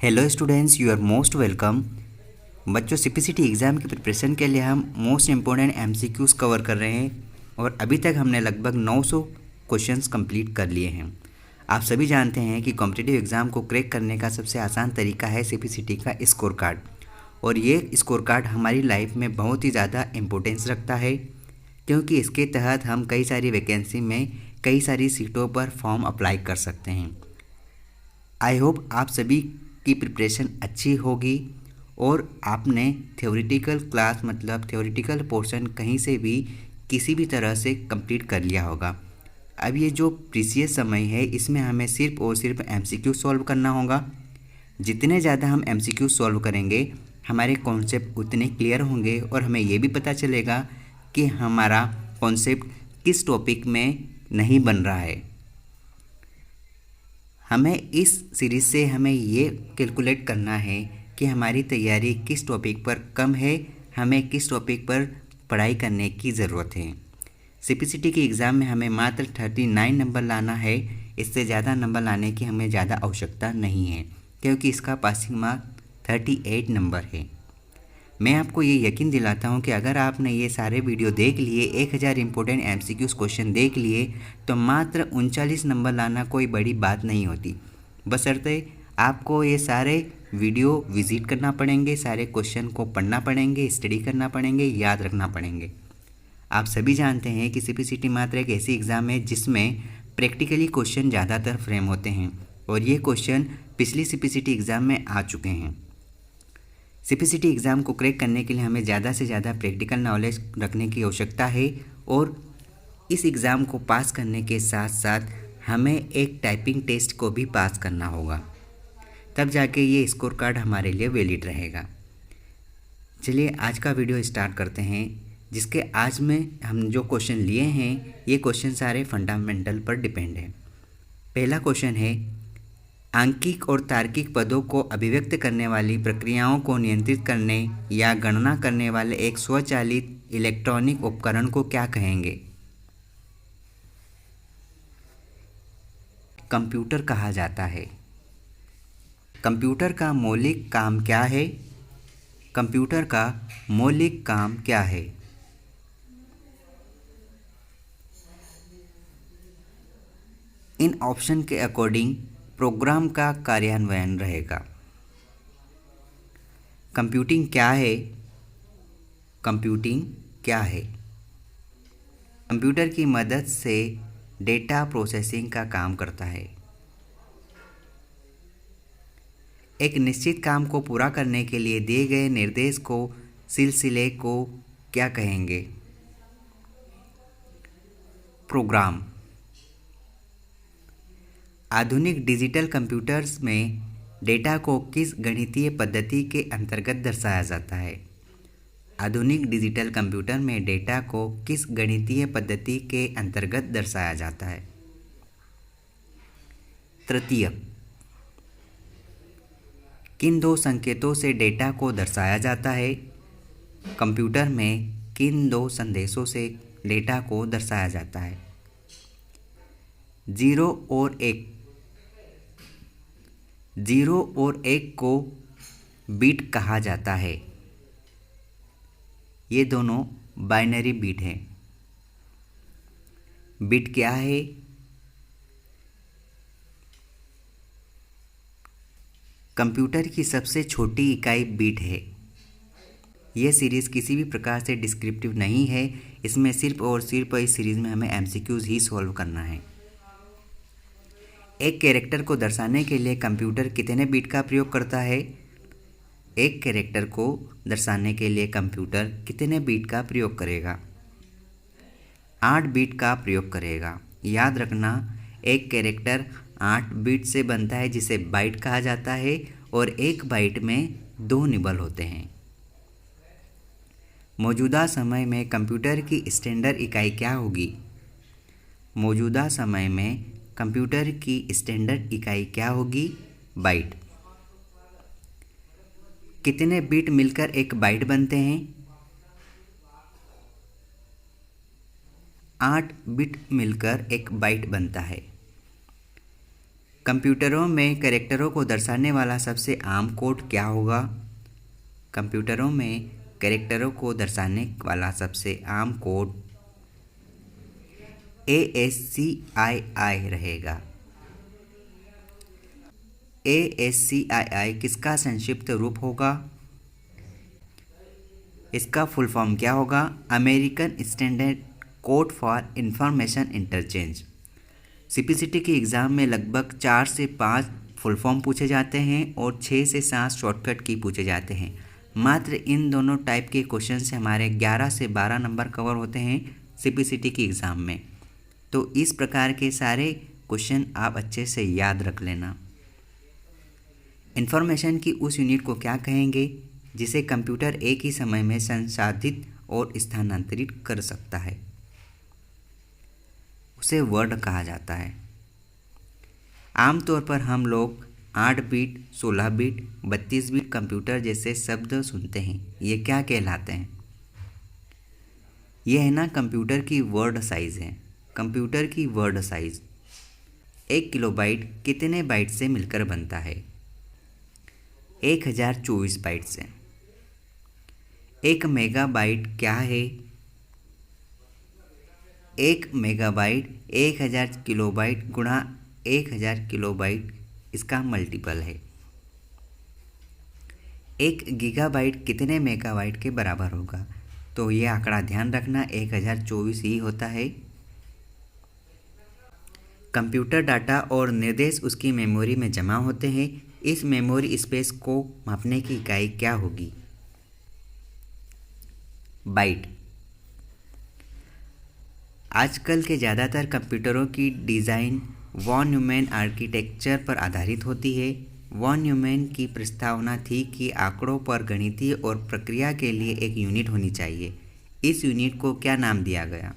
Hello students, you are most welcome. बच्चों, CPCT exam की preparation के लिए हम मोस्ट इम्पोर्टेंट एमसीक्यूज़ कवर कर रहे हैं और अभी तक हमने लगभग 900 क्वेश्चंस कंप्लीट कर लिए हैं। आप सभी जानते हैं कि कॉम्पिटिटिव एग्ज़ाम को क्रैक करने का सबसे आसान तरीका है सीपीसीटी का स्कोर कार्ड, और ये स्कोर कार्ड हमारी लाइफ में बहुत ही ज़्यादा इम्पोर्टेंस रखता है, क्योंकि इसके तहत हम कई सारी वैकेंसी में कई सारी सीटों पर फॉर्म अप्लाई कर सकते हैं। आई होप आप सभी की प्रिपरेशन अच्छी होगी और आपने थ्योरेटिकल क्लास मतलब थ्योरेटिकल पोर्शन कहीं से भी किसी भी तरह से कंप्लीट कर लिया होगा। अब ये जो प्रीसियस समय है इसमें हमें सिर्फ और सिर्फ एमसीक्यू सॉल्व करना होगा। जितने ज़्यादा हम एमसीक्यू सॉल्व करेंगे हमारे कॉन्सेप्ट उतने क्लियर होंगे और हमें ये भी पता चलेगा कि हमारा कॉन्सेप्ट किस टॉपिक में नहीं बन रहा है। हमें इस सीरीज़ से हमें ये कैलकुलेट करना है कि हमारी तैयारी किस टॉपिक पर कम है, हमें किस टॉपिक पर पढ़ाई करने की ज़रूरत है। सीपीसीटी के एग्ज़ाम में हमें मात्र 39 नंबर लाना है, इससे ज़्यादा नंबर लाने की हमें ज़्यादा आवश्यकता नहीं है, क्योंकि इसका पासिंग मार्क 38 नंबर है। मैं आपको ये यकीन दिलाता हूँ कि अगर आपने ये सारे वीडियो देख लिए, 1000 इंपॉर्टेंट एमसीक्यूज़ क्वेश्चन देख लिए, तो मात्र 39 नंबर लाना कोई बड़ी बात नहीं होती। बशर्ते आपको ये सारे वीडियो विज़िट करना पड़ेंगे, सारे क्वेश्चन को पढ़ना पड़ेंगे, स्टडी करना पड़ेंगे, याद रखना पड़ेंगे। आप सभी जानते हैं कि सीपीसीटी मात्र एक ऐसी एग्ज़ाम है जिसमें प्रैक्टिकली क्वेश्चन ज़्यादातर फ्रेम होते हैं, और ये क्वेश्चन पिछली सीपीसीटी एग्ज़ाम में आ चुके हैं। सीपीसीटी एग्ज़ाम को क्रैक करने के लिए हमें ज़्यादा से ज़्यादा प्रैक्टिकल नॉलेज रखने की आवश्यकता है, और इस एग्ज़ाम को पास करने के साथ साथ हमें एक टाइपिंग टेस्ट को भी पास करना होगा, तब जाके ये स्कोर कार्ड हमारे लिए वैलिड रहेगा। चलिए आज का वीडियो स्टार्ट करते हैं, जिसके आज में हम जो क्वेश्चन लिए हैं ये क्वेश्चन सारे फंडामेंटल पर डिपेंड है। पहला क्वेश्चन है, आंकिक और तार्किक पदों को अभिव्यक्त करने वाली प्रक्रियाओं को नियंत्रित करने या गणना करने वाले एक स्वचालित इलेक्ट्रॉनिक उपकरण को क्या कहेंगे? कंप्यूटर कहा जाता है। कंप्यूटर का मौलिक काम क्या है? कंप्यूटर का मौलिक काम क्या है? इन ऑप्शन के अकॉर्डिंग प्रोग्राम का कार्यान्वयन रहेगा। कंप्यूटिंग क्या है? कंप्यूटिंग क्या है? कंप्यूटर की मदद से डेटा प्रोसेसिंग का काम करता है। एक निश्चित काम को पूरा करने के लिए दिए गए निर्देश को सिलसिले को क्या कहेंगे? प्रोग्राम। आधुनिक डिजिटल कंप्यूटर्स में डेटा को किस गणितीय पद्धति के अंतर्गत दर्शाया जाता है? आधुनिक डिजिटल कंप्यूटर में डेटा को किस गणितीय पद्धति के अंतर्गत दर्शाया जाता है? तृतीयक। किन दो संकेतों से डेटा को दर्शाया जाता है? कंप्यूटर में किन दो संदेशों से डेटा को दर्शाया जाता है? 0 और 1। 0 और 1 को बीट कहा जाता है। ये दोनों बाइनरी बीट हैं। बीट क्या है? कंप्यूटर की सबसे छोटी इकाई बीट है। यह सीरीज़ किसी भी प्रकार से डिस्क्रिप्टिव नहीं है, इसमें सिर्फ और सिर्फ इस सीरीज़ में हमें एमसीक्यूज़ ही सॉल्व करना है। एक कैरेक्टर को दर्शाने के लिए कंप्यूटर कितने बीट का प्रयोग करता है? एक कैरेक्टर को दर्शाने के लिए कंप्यूटर कितने बीट का प्रयोग करेगा? 8 बीट का प्रयोग करेगा। याद रखना, एक कैरेक्टर 8 बीट से बनता है, जिसे बाइट कहा जाता है, और एक बाइट में 2 निबल होते हैं। मौजूदा समय में कंप्यूटर की स्टैंडर्ड इकाई क्या होगी? मौजूदा समय में कंप्यूटर की स्टैंडर्ड इकाई क्या होगी? बाइट। कितने बिट मिलकर एक बाइट बनते हैं? 8 बिट मिलकर एक बाइट बनता है। कंप्यूटरों में कैरेक्टरों को दर्शाने वाला सबसे आम कोड क्या होगा? कंप्यूटरों में कैरेक्टरों को दर्शाने वाला सबसे आम कोड ASCII रहेगा। ASCII किसका संक्षिप्त रूप होगा? इसका फुल फॉर्म क्या होगा? American standard code for information interchange. CPCT के एग्ज़ाम में लगभग 4 से 5 फुल फॉर्म पूछे जाते हैं और 6 से 7 शॉर्टकट की पूछे जाते हैं। मात्र इन दोनों टाइप के क्वेश्चन से हमारे 11 से 12 नंबर कवर होते हैं CPCT के एग्ज़ाम में। तो इस प्रकार के सारे क्वेश्चन आप अच्छे से याद रख लेना। इन्फॉर्मेशन की उस यूनिट को क्या कहेंगे जिसे कंप्यूटर एक ही समय में संसाधित और स्थानांतरित कर सकता है? उसे वर्ड कहा जाता है। आमतौर पर हम लोग 8 बिट, 16 बिट, 32 बिट कंप्यूटर जैसे शब्द सुनते हैं। ये क्या कहलाते हैं? ये है ना कंप्यूटर की वर्ड साइज़ है। कंप्यूटर की वर्ड साइज़ 1 किलोबाइट कितने बाइट से मिलकर बनता है? 1024 बाइट से। 1 मेगाबाइट क्या है? 1 मेगाबाइट 1000 किलोबाइट गुणा 1000 किलोबाइट, इसका मल्टीपल है। 1 गीगाबाइट कितने मेगाबाइट के बराबर होगा? तो ये आंकड़ा ध्यान रखना, 1024 ही होता है। कंप्यूटर डाटा और निर्देश उसकी मेमोरी में जमा होते हैं। इस मेमोरी स्पेस को मापने की इकाई क्या होगी? बाइट। आजकल के ज़्यादातर कंप्यूटरों की डिज़ाइन वॉन न्यूमैन आर्किटेक्चर पर आधारित होती है। वॉन न्यूमैन की प्रस्तावना थी कि आंकड़ों पर गणितीय और प्रक्रिया के लिए एक यूनिट होनी चाहिए। इस यूनिट को क्या नाम दिया गया?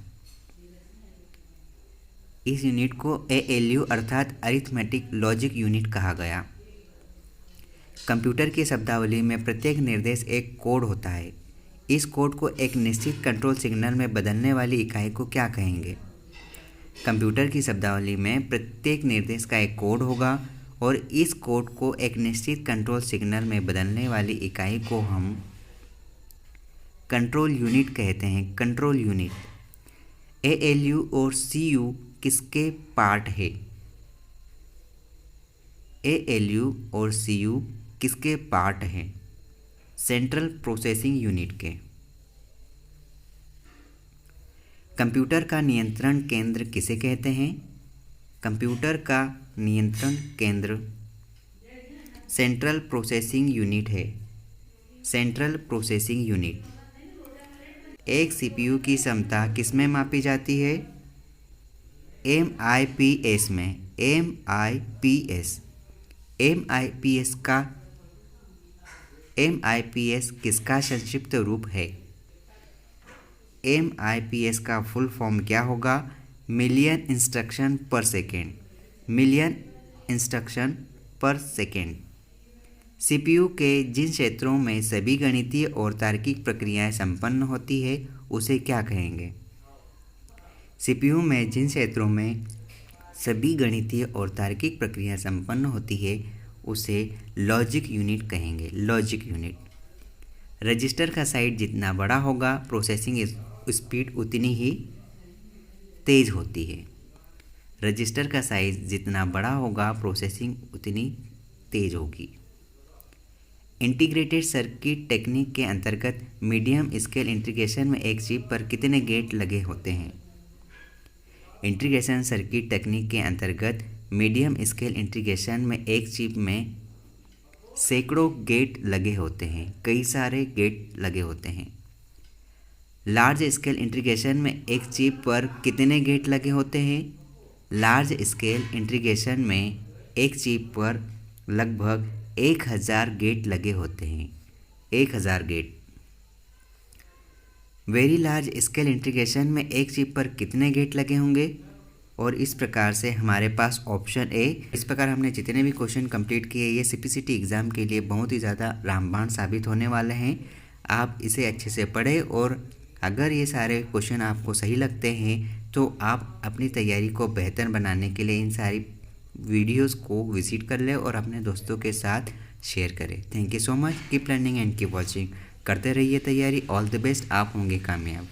इस यूनिट को ALU अर्थात अरिथमेटिक लॉजिक यूनिट कहा गया। कंप्यूटर की शब्दावली में प्रत्येक निर्देश एक कोड होता है। इस कोड को एक निश्चित कंट्रोल सिग्नल में बदलने वाली इकाई को क्या कहेंगे? कंप्यूटर की शब्दावली में प्रत्येक निर्देश का एक कोड होगा और इस कोड को एक निश्चित कंट्रोल सिग्नल में बदलने वाली इकाई को हम कंट्रोल यूनिट कहते हैं। Control unit. ALU और CU किसके पार्ट है? ALU और CU किसके पार्ट हैं? सेंट्रल प्रोसेसिंग यूनिट के। कंप्यूटर का नियंत्रण केंद्र किसे कहते हैं? कंप्यूटर का नियंत्रण केंद्र सेंट्रल प्रोसेसिंग यूनिट है। Central processing unit. एक CPU की क्षमता किसमें मापी जाती है? MIPS में। MIPS। MIPS किसका संक्षिप्त रूप है? MIPS का फुल फॉर्म क्या होगा? मिलियन इंस्ट्रक्शन पर सेकेंड। मिलियन इंस्ट्रक्शन पर सेकेंड। CPU के जिन क्षेत्रों में सभी गणितीय और तार्किक प्रक्रियाएं संपन्न होती है उसे क्या कहेंगे? CPU में जिन क्षेत्रों में सभी गणितीय और तार्किक प्रक्रियाएं संपन्न होती है उसे लॉजिक यूनिट कहेंगे। Logic unit. रजिस्टर का साइज जितना बड़ा होगा प्रोसेसिंग स्पीड उतनी ही तेज होती है। रजिस्टर का साइज जितना बड़ा होगा प्रोसेसिंग उतनी तेज होगी। इंटीग्रेटेड सर्किट टेक्निक के अंतर्गत मीडियम स्केल इंटीग्रेशन में एक चिप पर कितने गेट लगे होते हैं? इंटीग्रेशन सर्किट टेक्निक के अंतर्गत मीडियम स्केल इंटीग्रेशन में एक चिप में सैकड़ों गेट लगे होते हैं। कई सारे गेट लगे होते हैं। लार्ज स्केल इंटीग्रेशन में एक चिप पर कितने गेट लगे होते हैं? लार्ज स्केल इंटीग्रेशन में एक चिप पर लगभग 1000 गेट लगे होते हैं। 1000 gate. Very large scale integration में एक चिप पर कितने गेट लगे होंगे? और इस प्रकार से हमारे पास ऑप्शन ए। इस प्रकार हमने जितने भी क्वेश्चन कंप्लीट किए ये CPCT एग्ज़ाम के लिए बहुत ही ज़्यादा रामबाण साबित होने वाले हैं। आप इसे अच्छे से पढ़ें और अगर ये सारे क्वेश्चन आपको सही लगते हैं तो आप अपनी तैयारी को बेहतर बनाने के लिए इन सारी वीडियोस को विजिट कर ले और अपने दोस्तों के साथ शेयर करें। Thank you so much, keep learning and keep watching. करते रहिए तैयारी। ऑल द बेस्ट, आप होंगे कामयाब।